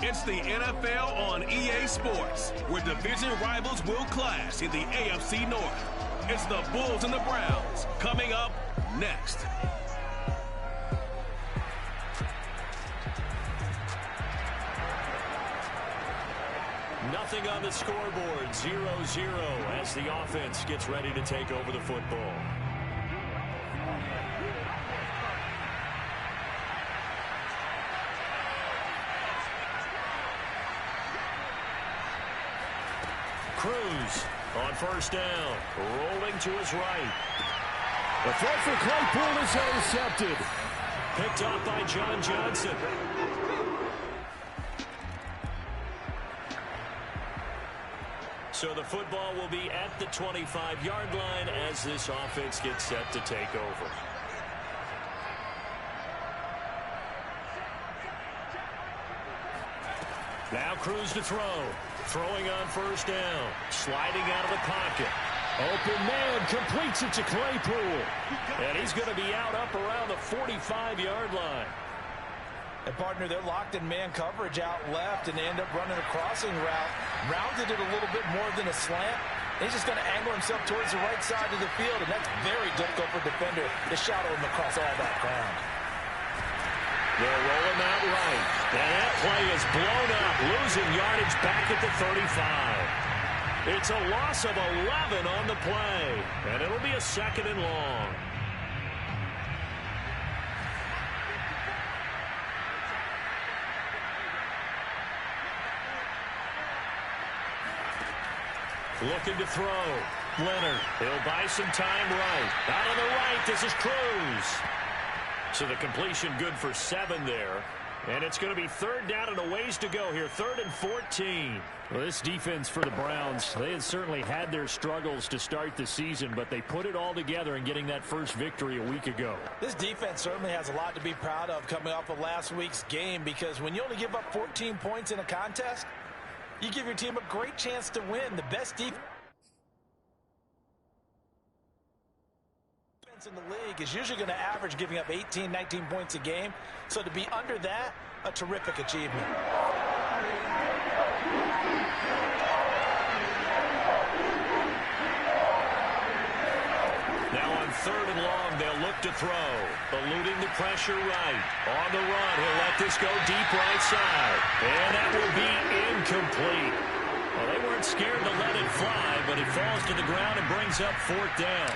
It's the NFL on EA Sports, where division rivals will clash in the AFC North. It's the Bulls and the Browns coming up next. Nothing on the scoreboard, 0-0 as the offense gets ready to take over the football. Cruz on first down, rolling to his right. The throw for Claypool is intercepted. Picked up by John Johnson. So the football will be at the 25-yard line as this offense gets set to take over. Now Cruz to throw. Throwing on first down. Sliding out of the pocket. Open man completes it to Claypool. And he's going to be out up around the 45-yard line. And, partner, they're locked in man coverage out left, and they end up running a crossing route. Rounded it a little bit more than a slant. He's just going to angle himself towards the right side of the field, and that's very difficult for a defender to shadow him across all that ground. They'll roll him out right. And that play is blown up, losing yardage back at the 35. It's a loss of 11 on the play, and it'll be a second and long. Looking to throw. Leonard. He'll buy some time right. Out on the right, this is Cruz. So the completion good for 7 there. And it's going to be third down and a ways to go here. 3rd and 14. Well, this defense for the Browns, they had certainly had their struggles to start the season, but they put it all together in getting that first victory a week ago. This defense certainly has a lot to be proud of coming off of last week's game, because when you only give up 14 points in a contest, you give your team a great chance to win. The best defense in the league is usually going to average giving up 18, 19 points a game. So to be under that, a terrific achievement. Now on 3rd and long, they'll look to throw. Eluding the pressure right. On the run, he'll let this go deep right side. And that will be incomplete. Well, they weren't scared to let it fly, but it falls to the ground and brings up 4th down.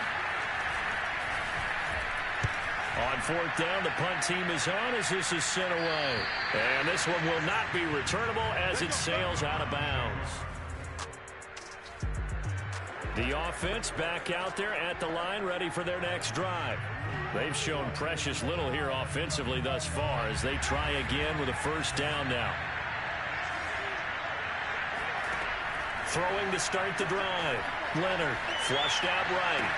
On 4th down, the punt team is on as this is sent away. And this one will not be returnable as it sails out of bounds. The offense back out there at the line, ready for their next drive. They've shown precious little here offensively thus far as they try again with a first down now. Throwing to start the drive. Leonard flushed out right.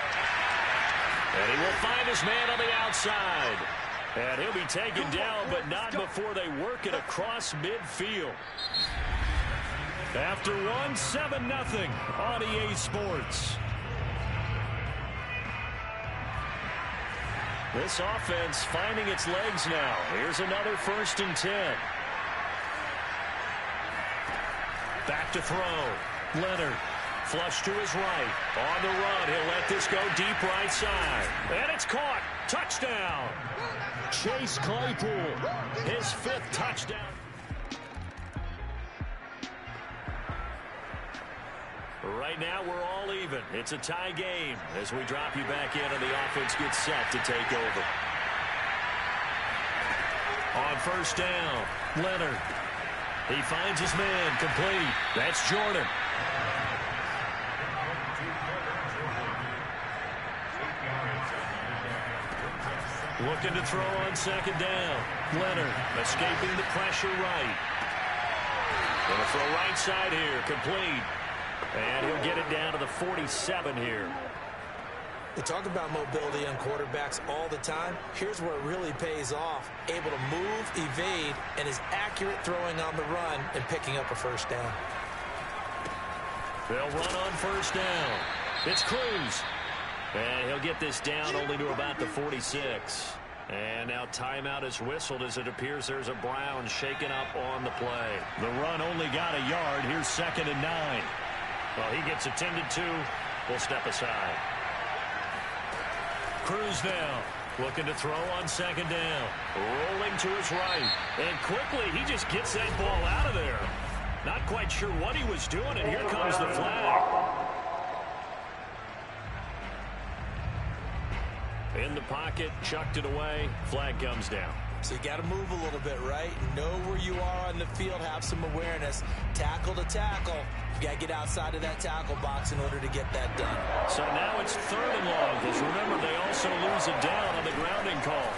And he will find his man on the outside. And he'll be taken down, but not before they work it across midfield. After 7-0 on EA Sports. This offense finding its legs now. Here's another 1st and 10. Back to throw. Leonard. Flush to his right. On the run, he'll let this go deep right side. And it's caught. Touchdown. Chase Claypool. His 5th touchdown. Right now, we're all even. It's a tie game as we drop you back in and the offense gets set to take over. On first down, Leonard. He finds his man complete. That's Jordan. Looking to throw on 2nd down. Leonard escaping the pressure right. Going to throw right side here, complete. And he'll get it down to the 47 here. We talk about mobility on quarterbacks all the time. Here's where it really pays off. Able to move, evade, and is accurate throwing on the run and picking up a first down. They'll run on first down. It's Cruz. And he'll get this down only to about the 46. And now timeout is whistled as it appears there's a Brown shaken up on the play. The run only got a yard. Here's 2nd and 9. Well, he gets attended to. We'll step aside. Cruz now looking to throw on 2nd down. Rolling to his right. And quickly, he just gets that ball out of there. Not quite sure what he was doing, and here comes the flag. In the pocket, chucked it away. Flag comes down. So you got to move a little bit, right? Know where you are on the field, have some awareness. Tackle to tackle. You got to get outside of that tackle box in order to get that done. So now it's 3rd and long, because remember, they also lose it down on the grounding call.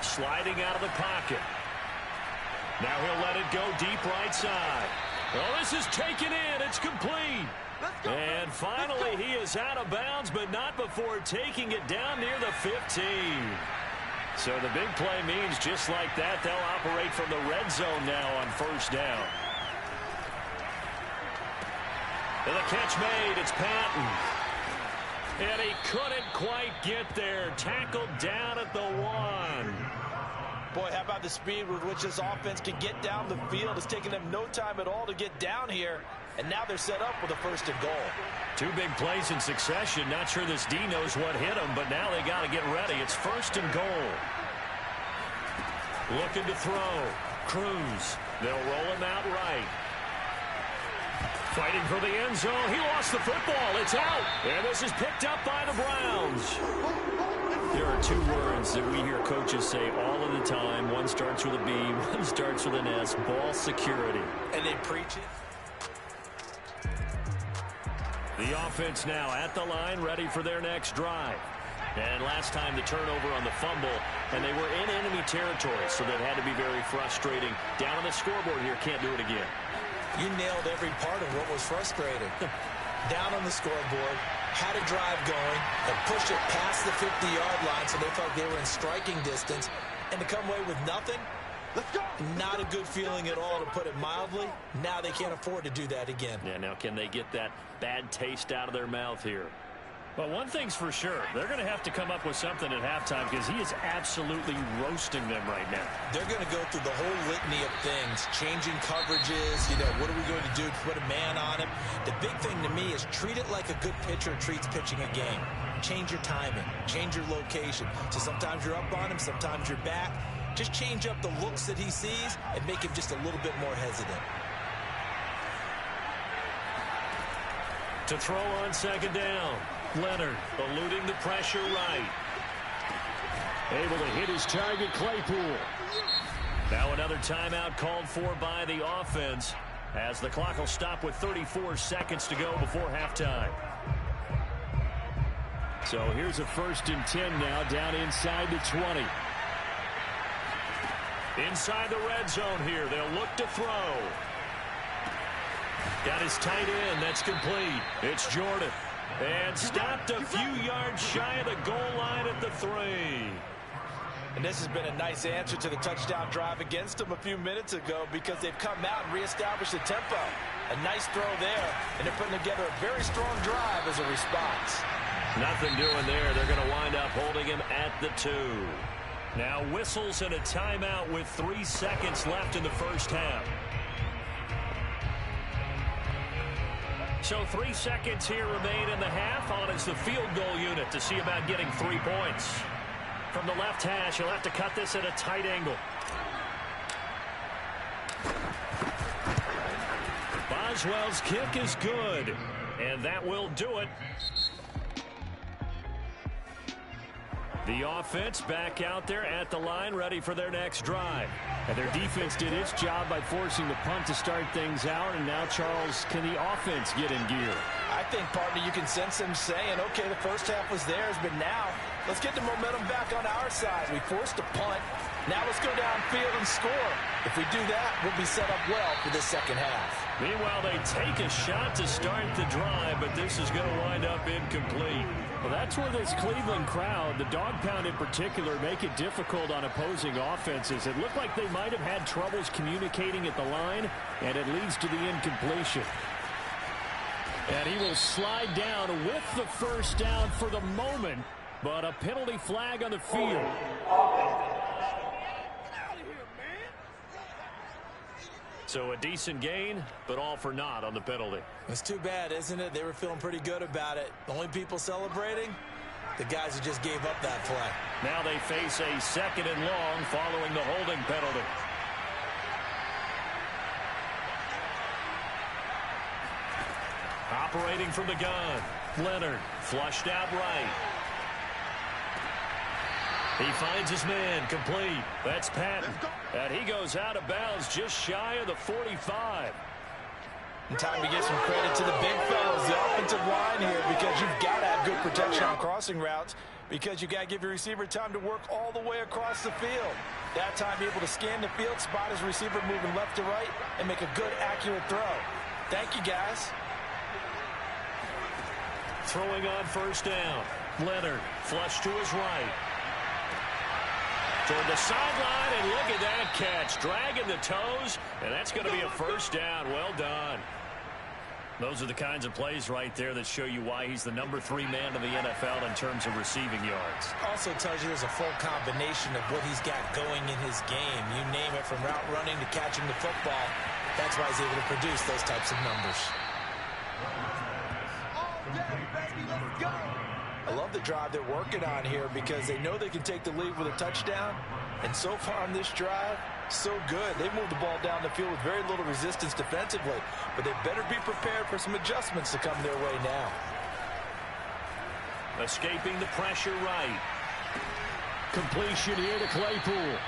Sliding out of the pocket. Now he'll let it go deep right side. Well, this is taken in. It's complete. And finally, he is out of bounds, but not before taking it down near the 15. So the big play means just like that, they'll operate from the red zone now on 1st down. And the catch made. It's Patton. And he couldn't quite get there. Tackled down at the 1. Boy, how about the speed with which this offense can get down the field? It's taken them no time at all to get down here. And now they're set up with a 1st and goal. 2 big plays in succession. Not sure this D knows what hit him, but now they got to get ready. It's 1st and goal. Looking to throw. Cruz. They'll roll him out right. Fighting for the end zone. He lost the football. It's out. And this is picked up by the Browns. There are 2 words that we hear coaches say all of the time. One starts with a B, one starts with an S. Ball security. And they preach it. The offense now at the line, ready for their next drive. And last time the turnover on the fumble, and they were in enemy territory, so that had to be very frustrating. Down on the scoreboard here, can't do it again. You nailed every part of what was frustrating. Down on the scoreboard, had a drive going, and pushed it past the 50-yard line so they felt they were in striking distance, and to come away with nothing, let's go. Not a good feeling at all, to put it mildly. Now they can't afford to do that again. Yeah, now can they get that bad taste out of their mouth here? Well, one thing's for sure. They're going to have to come up with something at halftime because he is absolutely roasting them right now. They're going to go through the whole litany of things, changing coverages, what are we going to do to put a man on him? The big thing to me is treat it like a good pitcher treats pitching a game. Change your timing, change your location. So sometimes you're up on him, sometimes you're back. Just change up the looks that he sees and make him just a little bit more hesitant. To throw on 2nd down. Leonard eluding the pressure right. Able to hit his target, Claypool. Now another timeout called for by the offense as the clock will stop with 34 seconds to go before halftime. So here's a 1st and 10 now, down inside the 20. Inside the red zone here. They'll look to throw. Got his tight end. That's complete. It's Jordan. And stopped a few yards shy of the goal line at the 3. And this has been a nice answer to the touchdown drive against them a few minutes ago because they've come out and reestablished the tempo. A nice throw there, and they're putting together a very strong drive as a response. Nothing doing there. They're going to wind up holding him at the 2. Now whistles and a timeout with 3 seconds left in the first half. So 3 seconds here remain in the half. On is the field goal unit to see about getting 3 points. From the left hash, he'll have to cut this at a tight angle. Boswell's kick is good, and that will do it. The offense back out there at the line, ready for their next drive. And their defense did its job by forcing the punt to start things out. And now, Charles, can the offense get in gear? I think, partner, you can sense them saying, okay, the first half was theirs, but now let's get the momentum back on our side. We forced a punt. Now let's go downfield and score. If we do that, we'll be set up well for this second half. Meanwhile, they take a shot to start the drive, but this is going to wind up incomplete. Well, that's where this Cleveland crowd, the dog pound in particular, make it difficult on opposing offenses. It looked like they might have had troubles communicating at the line, and it leads to the incompletion. And he will slide down with the first down for the moment But a penalty flag on the field. So a decent gain, but all for naught on the penalty. It's too bad, isn't it? They were feeling pretty good about it. The only people celebrating, the guys who just gave up that play. Now they face a 2nd and long following the holding penalty. Operating from the gun, Leonard flushed out right. He finds his man, complete. That's Patton. And he goes out of bounds just shy of the 45. And time to give some credit to the big fellas, the offensive line here, because you've got to have good protection on crossing routes, because you've got to give your receiver time to work all the way across the field. That time, able to scan the field, spot his receiver moving left to right, and make a good, accurate throw. Thank you, guys. Throwing on first down. Leonard flush to his right. Toward the sideline, and look at that catch. Dragging the toes, and that's going to be a first down. Well done. Those are the kinds of plays right there that show you why he's the number 3 man in the NFL in terms of receiving yards. Also tells you there's a full combination of what he's got going in his game. You name it, from route running to catching the football. That's why he's able to produce those types of numbers. I love the drive they're working on here, because they know they can take the lead with a touchdown. And so far on this drive, so good. They've moved the ball down the field with very little resistance defensively. But they better be prepared for some adjustments to come their way now. Escaping the pressure right. Completion here to Claypool.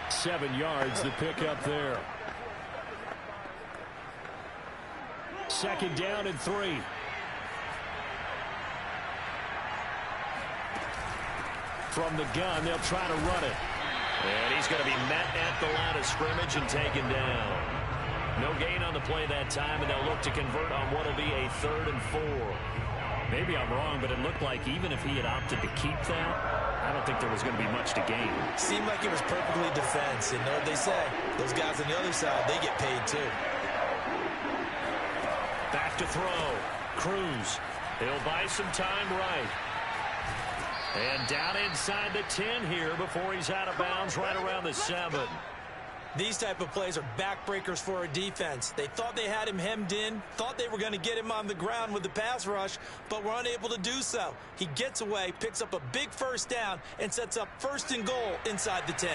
7 yards the pick up there. 2nd down and 3. From the gun, they'll try to run it. And he's going to be met at the line of scrimmage and taken down. No gain on the play that time, and they'll look to convert on what will be a 3rd and 4. Maybe I'm wrong, but it looked like even if he had opted to keep that, I don't think there was going to be much to gain. Seemed like it was perfectly defense. And know what they say? Those guys on the other side, they get paid too. Back to throw. Cruz. He'll buy some time right. And down inside the 10 here before he's out of bounds right around the 7. These type of plays are backbreakers for a defense. They thought they had him hemmed in, thought they were going to get him on the ground with the pass rush, but were unable to do so. He gets away, picks up a big first down, and sets up 1st and goal inside the 10.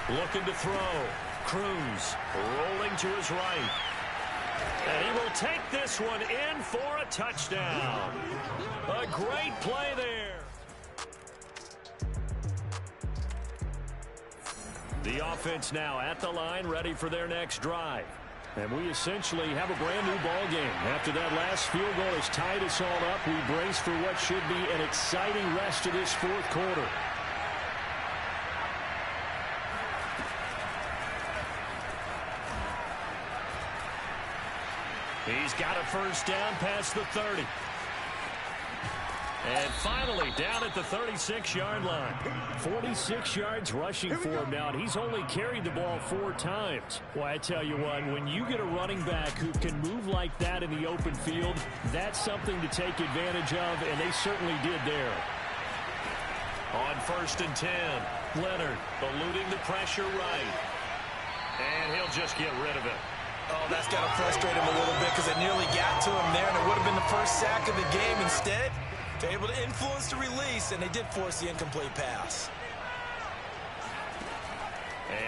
Looking to throw. Cruz rolling to his right. And he will take this one in for a touchdown. A great play there. The offense now at the line, ready for their next drive. And we essentially have a brand new ball game. After that last field goal has tied us all up, we brace for what should be an exciting rest of this 4th quarter. He's got a first down past the 30. And finally down at the 36-yard line. 46 yards rushing for him now, and he's only carried the ball 4 times. Well, I tell you what, when you get a running back who can move like that in the open field, that's something to take advantage of, and they certainly did there. On 1st and 10, Leonard eluding the pressure right. And he'll just get rid of it. Oh, that's got to frustrate him a little bit, because it nearly got to him there, and it would have been the first sack of the game. Instead, they're able to influence the release, and they did force the incomplete pass.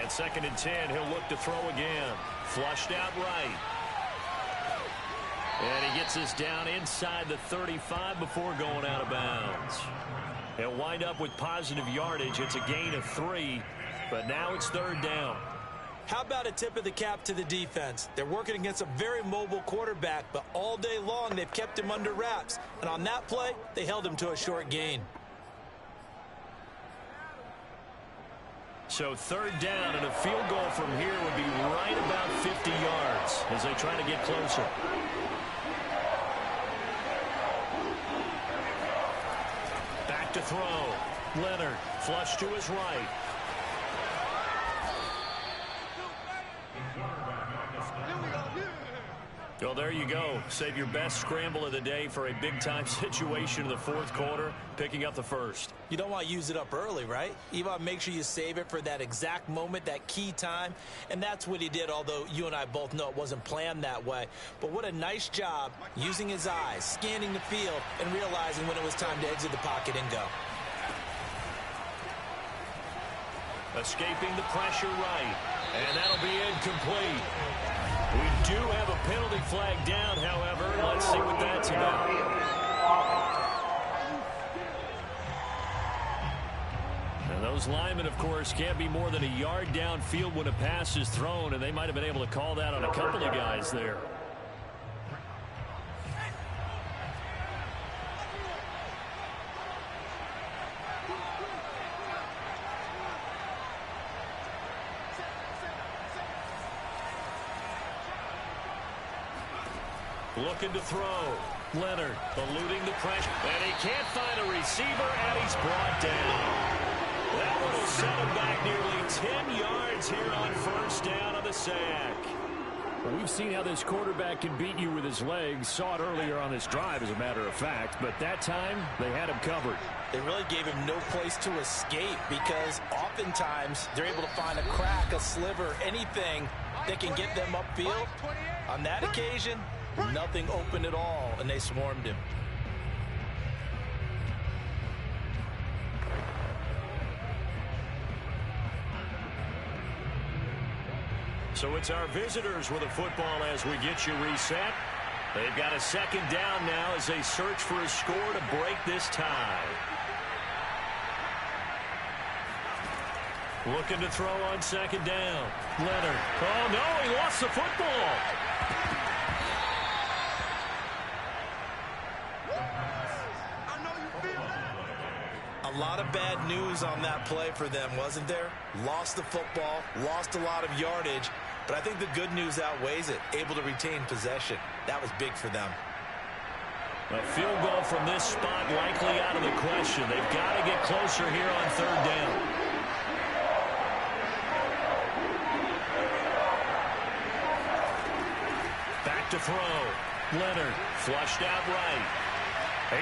And 2nd and 10, he'll look to throw again. Flushed out right. And he gets us down inside the 35 before going out of bounds. He'll wind up with positive yardage. It's a gain of 3, but now it's 3rd down. How about a tip of the cap to the defense? They're working against a very mobile quarterback, but all day long they've kept him under wraps. And on that play, they held him to a short gain. So 3rd down, and a field goal from here would be right about 50 yards as they try to get closer. Back to throw. Leonard flush to his right. Save your best scramble of the day for a big-time situation in the fourth quarter, picking up the first. You don't want to use it up early, right? You want to make sure you save it for that exact moment, that key time. And that's what he did, although you and I both know it wasn't planned that way. But what a nice job using his eyes, scanning the field, and realizing when it was time to exit the pocket and go. Escaping the pressure right. And that'll be incomplete. We do have a penalty flag down, however. Let's see what that's about. And those linemen, of course, can't be more than a yard downfield when a pass is thrown, and they might have been able to call that on a couple of guys there. Looking to throw. Leonard eluding the pressure. And he can't find a receiver, and he's brought down. That one will set him back nearly 10 yards here on first down on the sack. Well, we've seen how this quarterback can beat you with his legs. Saw it earlier on this drive, as a matter of fact. But that time, they had him covered. They really gave him no place to escape because oftentimes they're able to find a crack, a sliver, anything that can get them upfield. On that occasion, nothing open at all, and they swarmed him. So it's our visitors with a football as we get you reset. They've got a second down now as they search for a score to break this tie. Looking to throw on second down. Leonard. Oh, no, he lost the football. A lot of bad news on that play for them, wasn't there? Lost the football, lost a lot of yardage, but I think the good news outweighs it. Able to retain possession. That was big for them. A field goal from this spot likely out of the question. They've got to get closer here on third down. Back to throw. Leonard flushed out right.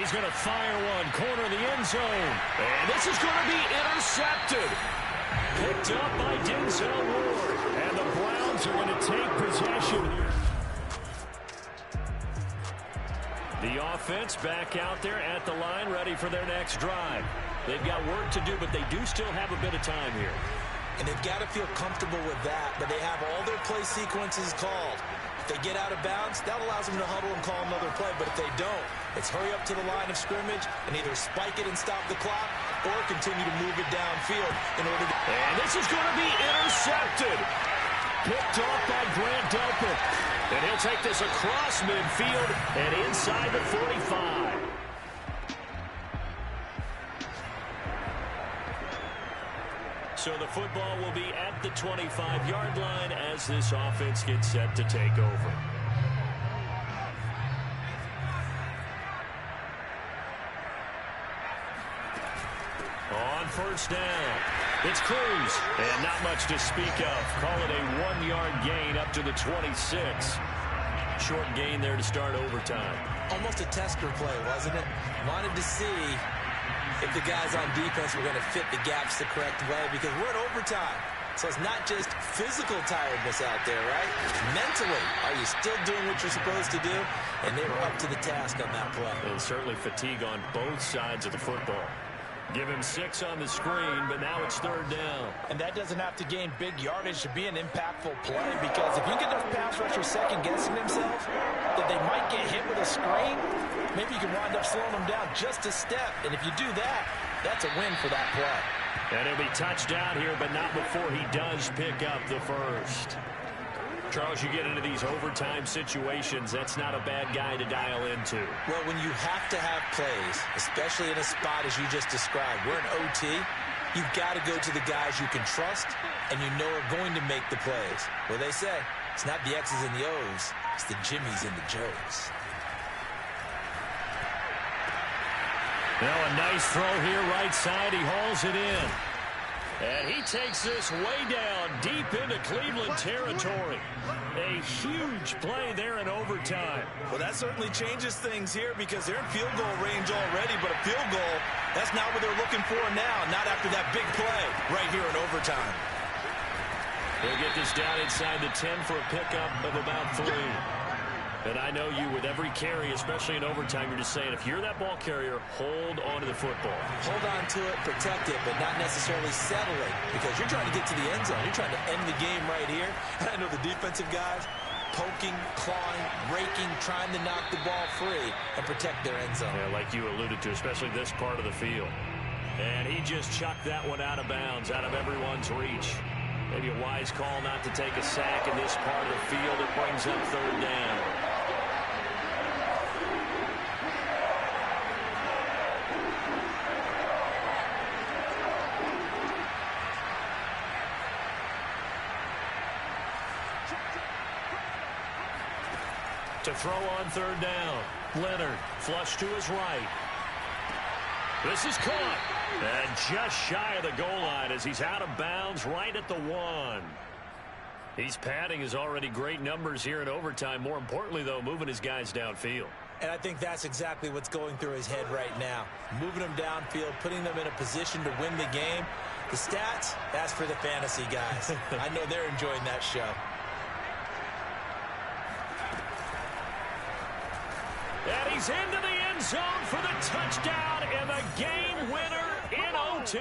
He's going to fire one, corner of the end zone. And this is going to be intercepted. Picked up by Denzel Ward. And the Browns are going to take possession here. The offense back out there at the line, ready for their next drive. They've got work to do, but they do still have a bit of time here. And they've got to feel comfortable with that, but they have all their play sequences called. If they get out of bounds, that allows them to huddle and call another play. But if they don't, it's hurry up to the line of scrimmage and either spike it and stop the clock or continue to move it downfield in order to... And this is going to be intercepted. Picked off by Grant Delpit. And he'll take this across midfield and inside the 45. So the football will be at the 25-yard line as this offense gets set to take over. On first down, it's Cruz. And not much to speak of. Call it a 1-yard gain up to the 26. Short gain there to start overtime. Almost a tester play, wasn't it? Wanted to see if the guys on defense were going to fit the gaps the correct way, because we're in overtime. So it's not just physical tiredness out there, right? Mentally, are you still doing what you're supposed to do? And they were up to the task on that play. And certainly fatigue on both sides of the football. Give him 6 on the screen, but now it's third down. And that doesn't have to gain big yardage to be an impactful play, because if you get enough pass rushers second-guessing themselves that they might get hit with a screen, maybe you can wind up slowing them down just a step. And if you do that, that's a win for that play. And he'll be touchdown here, but not before he does pick up the first. Charles, you get into these overtime situations, that's not a bad guy to dial into. Well, when you have to have plays, especially in a spot as you just described, we're in OT, you've got to go to the guys you can trust and you know are going to make the plays. Well, they say it's not the X's and the O's, it's the Jimmies and the Joes. Now a nice throw here right side. He hauls it in. And he takes this way down deep into Cleveland territory. A huge play there in overtime. Well, that certainly changes things here because they're in field goal range already, but a field goal, that's not what they're looking for now, not after that big play right here in overtime. They'll get this down inside the 10 for a pickup of about 3. And I know you, with every carry, especially in overtime, you're just saying, if you're that ball carrier, hold on to the football. Hold on to it, protect it, but not necessarily settle it, because you're trying to get to the end zone. You're trying to end the game right here. And I know the defensive guys poking, clawing, raking, trying to knock the ball free and protect their end zone. Yeah, like you alluded to, especially this part of the field. And he just chucked that one out of bounds, out of everyone's reach. Maybe a wise call not to take a sack in this part of the field. It brings up 3rd down. To throw on 3rd down. Leonard, flush to his right. This is caught. And just shy of the goal line as he's out of bounds right at the 1. He's padding his already great numbers here in overtime. More importantly, though, moving his guys downfield. And I think that's exactly what's going through his head right now. Moving them downfield, putting them in a position to win the game. The stats, that's for the fantasy guys. I know they're enjoying that show. And he's into the end zone for the touchdown and the game winner in OT.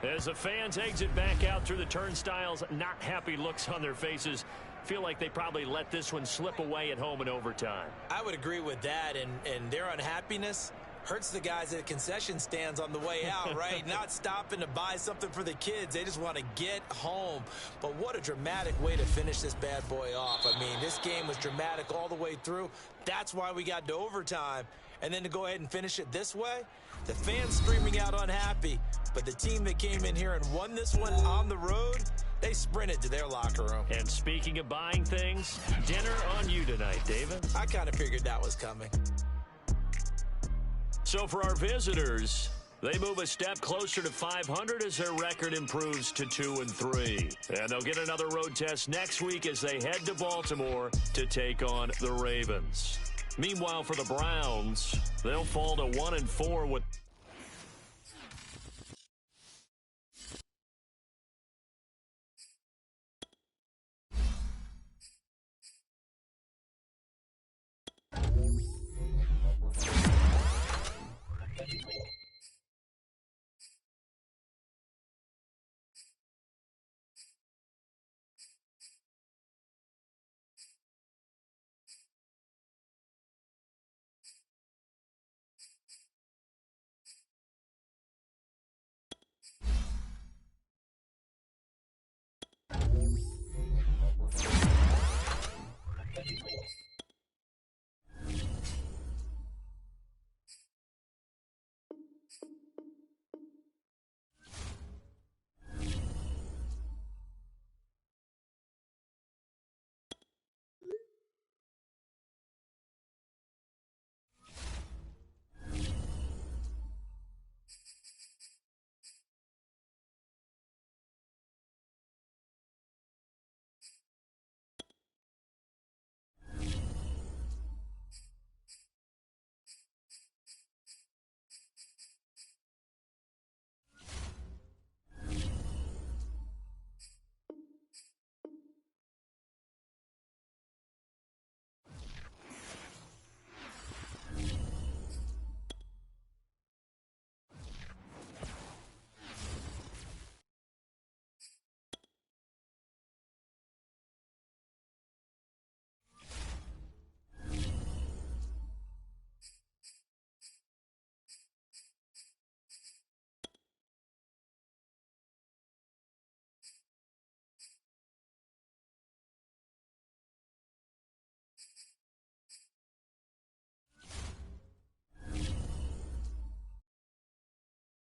As the fans exit back out through the turnstiles, not happy looks on their faces. Feel like they probably let this one slip away at home in overtime. I would agree with that, and their unhappiness hurts the guys at concession stands on the way out, right? Not stopping to buy something for the kids. They just want to get home. But what a dramatic way to finish this bad boy off. I mean, this game was dramatic all the way through. That's why we got to overtime. And then to go ahead and finish it this way, the fans screaming out unhappy. But the team that came in here and won this one on the road, they sprinted to their locker room. And speaking of buying things, dinner on you tonight, David. I kind of figured that was coming. So for our visitors, they move a step closer to 500 as their record improves to 2-3. And they'll get another road test next week as they head to Baltimore to take on the Ravens. Meanwhile, for the Browns, they'll fall to 1-4 with